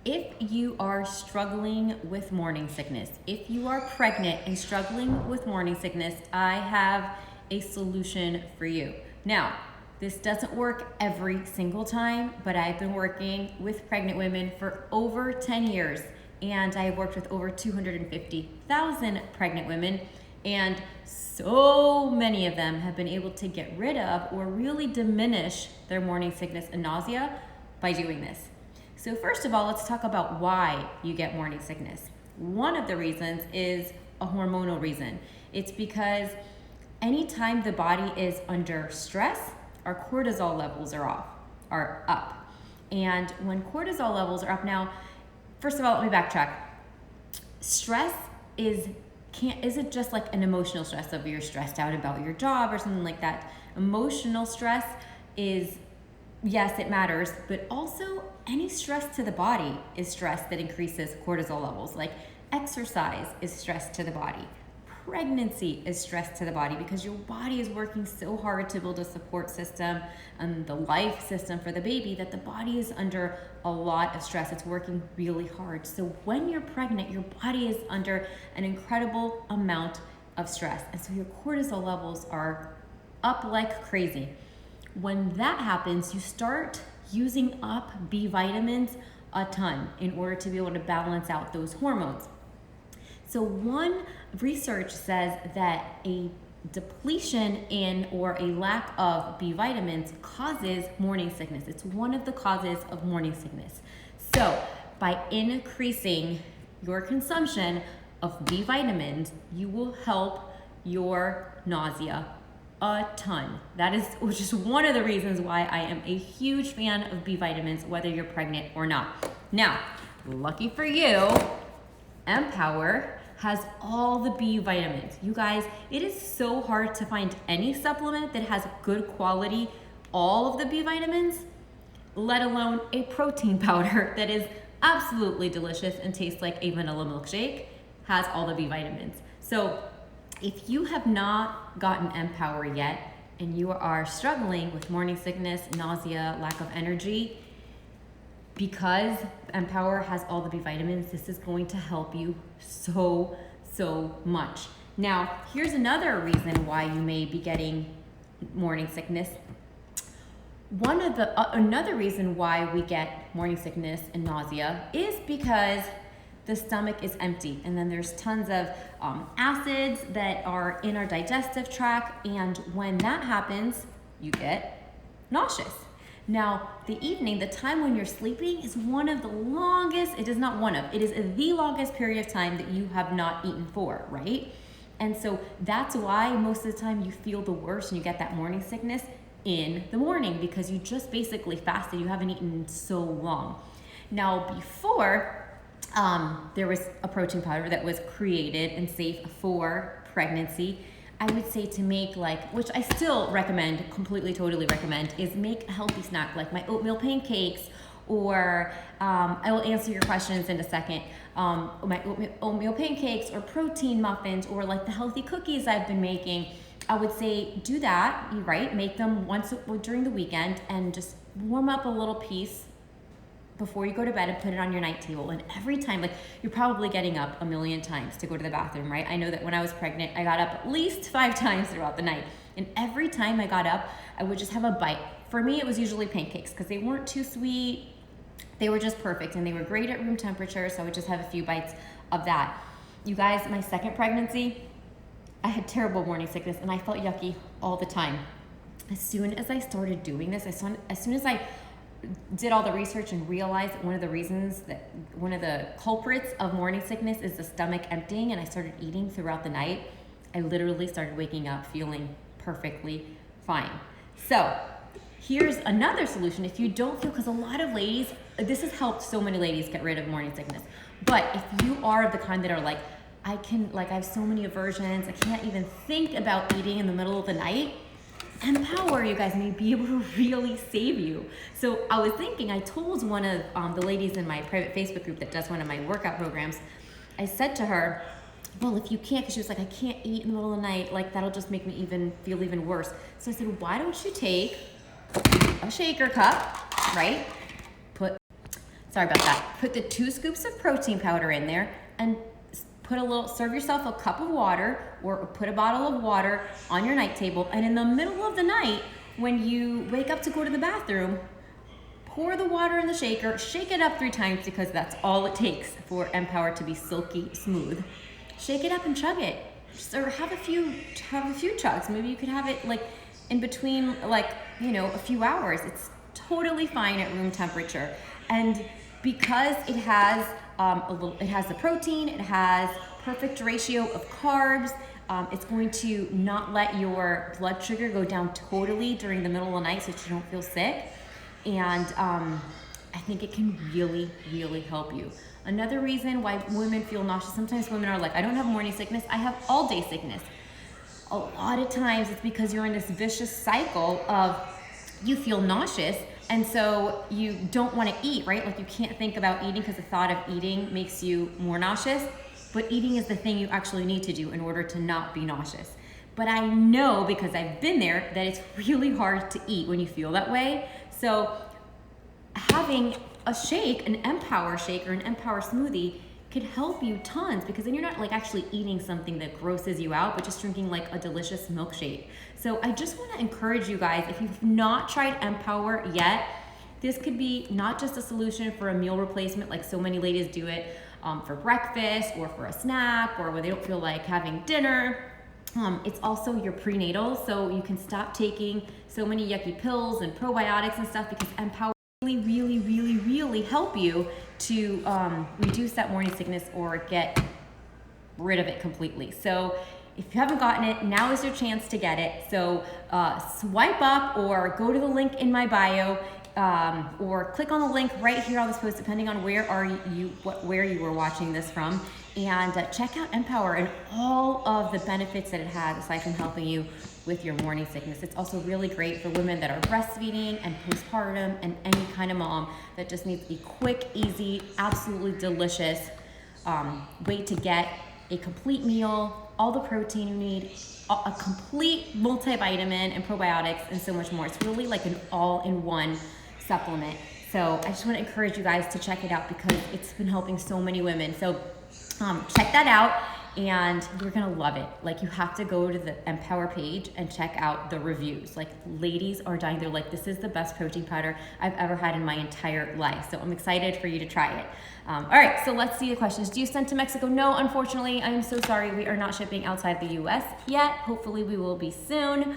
If you are struggling with morning sickness, if you are pregnant and struggling with morning sickness, I have a solution for you. Now, this doesn't work every single time, but I've been working with pregnant women for over 10 years, and I've worked with over 250,000 pregnant women, and so many of them have been able to get rid of or really diminish their morning sickness and nausea by doing this. So first of all, let's talk about why you get morning sickness. One of the reasons is a hormonal reason. It's because anytime the body is under stress, our cortisol levels are up. And when cortisol levels are up, now, first of all, let me backtrack. Stress isn't just like an emotional stress of you're stressed out about your job or something like that. Emotional stress is, yes, it matters, but also any stress to the body is stress that increases cortisol levels. Like exercise is stress to the body. Pregnancy is stress to the body because your body is working so hard to build a support system and the life system for the baby that the body is under a lot of stress. It's working really hard. So when you're pregnant, your body is under an incredible amount of stress. And so your cortisol levels are up like crazy. When that happens, you start using up B vitamins a ton in order to be able to balance out those hormones. So one research says that a depletion in or a lack of B vitamins causes morning sickness. It's one of the causes of morning sickness. So by increasing your consumption of B vitamins, you will help your nausea a ton. Which is one of the reasons why I am a huge fan of B vitamins, whether you're pregnant or not. Now, lucky for you, Empower has all the B vitamins. You guys, it is so hard to find any supplement that has good quality, all of the B vitamins, let alone a protein powder that is absolutely delicious and tastes like a vanilla milkshake, has all the B vitamins. So if you have not gotten Empower yet and you are struggling with morning sickness, nausea, lack of energy, because Empower has all the B vitamins, this is going to help you so much. Now, here's another reason why you may be getting morning sickness. Another reason why we get morning sickness and nausea is because the stomach is empty, and then there's tons of acids that are in our digestive tract, and when that happens, you get nauseous. Now, the time when you're sleeping is one of the longest, it is the longest period of time that you have not eaten for, right? And so that's why most of the time you feel the worst and you get that morning sickness in the morning, because you just basically fasted, you haven't eaten so long. Now, before, there was a protein powder that was created and safe for pregnancy. I would say to make which I still recommend, totally recommend, is make a healthy snack like my oatmeal pancakes, or I will answer your questions in a second. My oatmeal pancakes or protein muffins, or like the healthy cookies I've been making. I would say do that, right? Make them once during the weekend and just warm up a little piece before you go to bed and put it on your night table. And every time, you're probably getting up a million times to go to the bathroom, right? I know that when I was pregnant, I got up at least 5 times throughout the night. And every time I got up, I would just have a bite. For me, it was usually pancakes because they weren't too sweet. They were just perfect and they were great at room temperature. So I would just have a few bites of that. You guys, my second pregnancy, I had terrible morning sickness and I felt yucky all the time. As soon as I started doing this, as soon as I did all the research and realized that one of the culprits of morning sickness is the stomach emptying, and I started eating throughout the night, I literally started waking up feeling perfectly fine. So here's another solution. If you don't feel, because a lot of ladies, this has helped so many ladies get rid of morning sickness, but if you are of the kind that are I have so many aversions, I can't even think about eating in the middle of the night, Empower, you guys, may be able to really save you. So I was thinking, I told one of the ladies in my private Facebook group that does one of my workout programs, I said to her, well, if you can't, because she was like, I can't eat in the middle of the night, that'll just make me feel even worse. So I said, why don't you take a shaker cup, right? sorry about that. Put the 2 scoops of protein powder in there and serve yourself a cup of water or put a bottle of water on your night table. And in the middle of the night, when you wake up to go to the bathroom, pour the water in the shaker, shake it up 3 times because that's all it takes for Empower to be silky smooth. Shake it up and chug it. Or have a few chugs. Maybe you could have it like in between, like, you know, a few hours. It's totally fine at room temperature. And because it has it has the protein, it has perfect ratio of carbs, it's going to not let your blood sugar go down totally during the middle of the night so that you don't feel sick. And I think it can really, really help you. Another reason why women feel nauseous, sometimes women are like, I don't have morning sickness, I have all day sickness. A lot of times it's because you're in this vicious cycle of you feel nauseous and so you don't want to eat, right? Like you can't think about eating because the thought of eating makes you more nauseous, but eating is the thing you actually need to do in order to not be nauseous. But I know, because I've been there, that it's really hard to eat when you feel that way. So having a shake, an Empower shake or an Empower smoothie could help you tons, because then you're not like actually eating something that grosses you out, but just drinking like a delicious milkshake. So I just want to encourage you guys, if you've not tried Empower yet, this could be not just a solution for a meal replacement like so many ladies do it for breakfast or for a snack or when they don't feel like having dinner. It's also your prenatal, so you can stop taking so many yucky pills and probiotics and stuff, because Empower really help you to reduce that morning sickness or get rid of it completely. So if you haven't gotten it, now is your chance to get it. So swipe up or go to the link in my bio, or click on the link right here on this post, depending on where you were watching this from, and check out Empower and all of the benefits that it has aside from helping you with your morning sickness. It's also really great for women that are breastfeeding and postpartum and any kind of mom that just needs a quick, easy, absolutely delicious way to get a complete meal, all the protein you need, a complete multivitamin and probiotics, and so much more. It's really like an all-in-one supplement. So I just want to encourage you guys to check it out because it's been helping so many women. So check that out and you're gonna love it. Like, you have to go to the Empower page and check out the reviews. Like, ladies are dying. They're like, this is the best protein powder I've ever had in my entire life. So I'm excited for you to try it. All right, so let's see the questions. Do you send to Mexico? No, unfortunately, I am so sorry. We are not shipping outside the US yet. Hopefully we will be soon.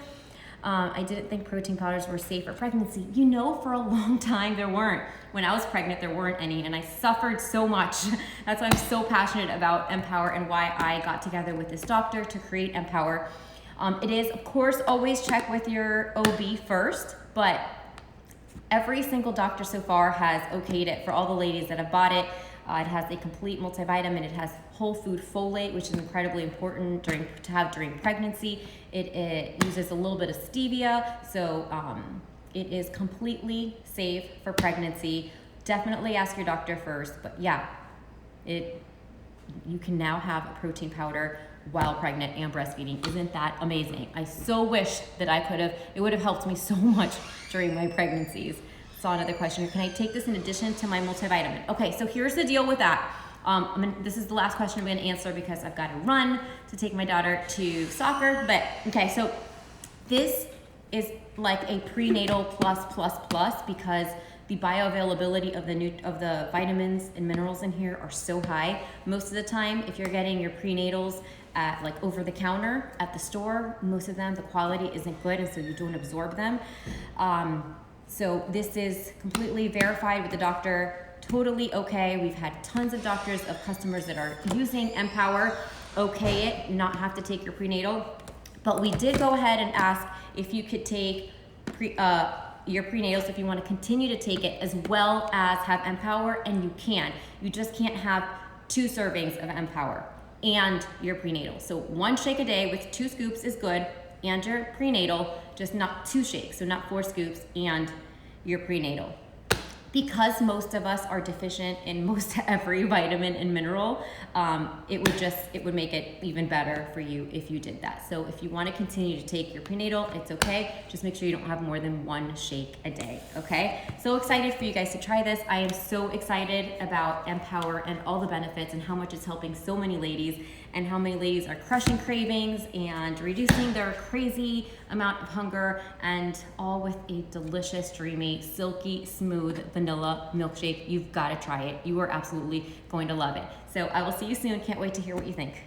I didn't think protein powders were safe for pregnancy. You know, for a long time there weren't. When I was pregnant, there weren't any, and I suffered so much. That's why I'm so passionate about Empower and why I got together with this doctor to create Empower. It is, of course, always check with your OB first, but every single doctor so far has okayed it for all the ladies that have bought it. It has a complete multivitamin. It has whole food folate, which is incredibly important to have during pregnancy. It uses a little bit of stevia, so it is completely safe for pregnancy. Definitely ask your doctor first, but yeah, you can now have a protein powder while pregnant and breastfeeding. Isn't that amazing? I so wish that it would have helped me so much during my pregnancies. Saw another question. Can I take this in addition to my multivitamin? Okay, so here's the deal with that. This is the last question I'm going to answer because I've got to run to take my daughter to soccer. But okay, so this is like a prenatal plus because the bioavailability of the vitamins and minerals in here are so high. Most of the time, if you're getting your prenatals at like over the counter at the store, most of them, the quality isn't good, and so you don't absorb them. So this is completely verified with the doctor, totally okay. We've had tons of doctors of customers that are using Empower, okay it, not have to take your prenatal. But we did go ahead and ask if you could take your prenatals if you want to continue to take it as well as have Empower, and you can. You just can't have 2 servings of Empower and your prenatal. So 1 shake a day with 2 scoops is good, and your prenatal, just not 2 shakes, so not 4 scoops and your prenatal. because most of us are deficient in most every vitamin and mineral, it would make it even better for you if you did that. So if you want to continue to take your prenatal, it's okay. Just make sure you don't have more than 1 shake a day, okay? So excited for you guys to try this. I am so excited about Empower and all the benefits and how much it's helping so many ladies, and how many ladies are crushing cravings and reducing their crazy amount of hunger, and all with a delicious, dreamy, silky, smooth vanilla milkshake. You've got to try it. You are absolutely going to love it. So I will see you soon. Can't wait to hear what you think.